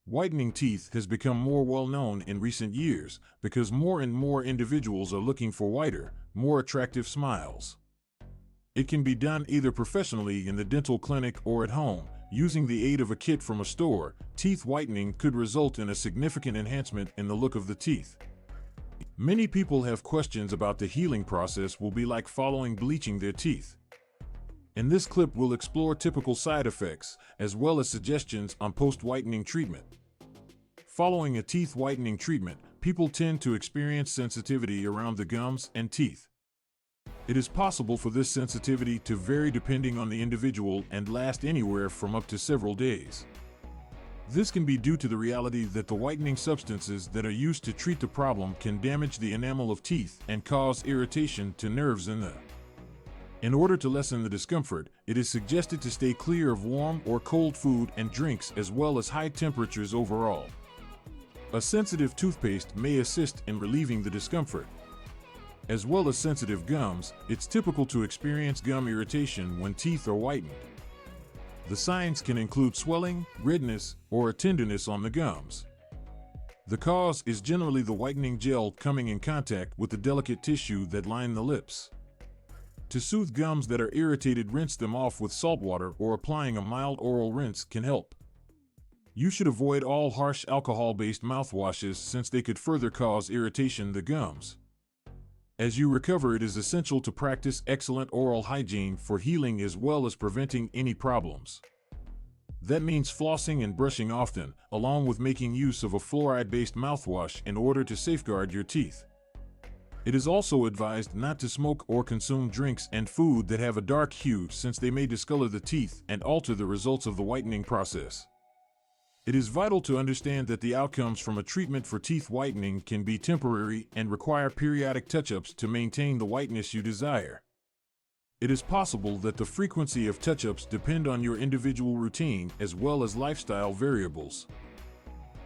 Whitening teeth has become more well known in recent years because more and more individuals are looking for whiter, more attractive smiles. It can be done either professionally in the dental clinic or at home. Using the aid of a kit from a store, teeth whitening could result in a significant enhancement in the look of the teeth. Many people have questions about the healing process will be like following bleaching their teeth. In this clip, we'll explore typical side effects, as well as suggestions on post-whitening treatment. Following a teeth whitening treatment, people tend to experience sensitivity around the gums and teeth. It is possible for this sensitivity to vary depending on the individual and last anywhere from up to several days. This can be due to the reality that the whitening substances that are used to treat the problem can damage the enamel of teeth and cause irritation to nerves in them. In order to lessen the discomfort, it is suggested to stay clear of warm or cold food and drinks as well as high temperatures overall. A sensitive toothpaste may assist in relieving the discomfort. As well as sensitive gums, it's typical to experience gum irritation when teeth are whitened. The signs can include swelling, redness, or a tenderness on the gums. The cause is generally the whitening gel coming in contact with the delicate tissue that line the lips. To soothe gums that are irritated, rinse them off with salt water or applying a mild oral rinse can help. You should avoid all harsh alcohol-based mouthwashes since they could further cause irritation in the gums. As you recover, it is essential to practice excellent oral hygiene for healing as well as preventing any problems. That means flossing and brushing often, along with making use of a fluoride-based mouthwash in order to safeguard your teeth. It is also advised not to smoke or consume drinks and food that have a dark hue since they may discolor the teeth and alter the results of the whitening process. It is vital to understand that the outcomes from a treatment for teeth whitening can be temporary and require periodic touch-ups to maintain the whiteness you desire. It is possible that the frequency of touch-ups depend on your individual routine as well as lifestyle variables.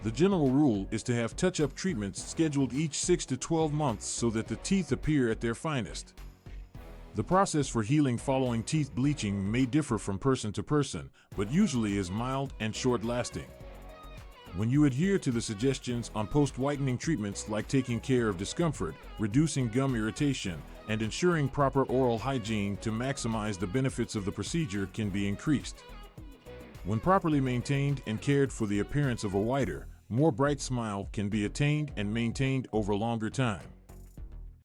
The general rule is to have touch-up treatments scheduled each 6 to 12 months so that the teeth appear at their finest. The process for healing following teeth bleaching may differ from person to person, but usually is mild and short-lasting. When you adhere to the suggestions on post-whitening treatments like taking care of discomfort, reducing gum irritation, and ensuring proper oral hygiene to maximize the benefits of the procedure can be increased. When properly maintained and cared for, the appearance of a whiter, more bright smile can be attained and maintained over longer time.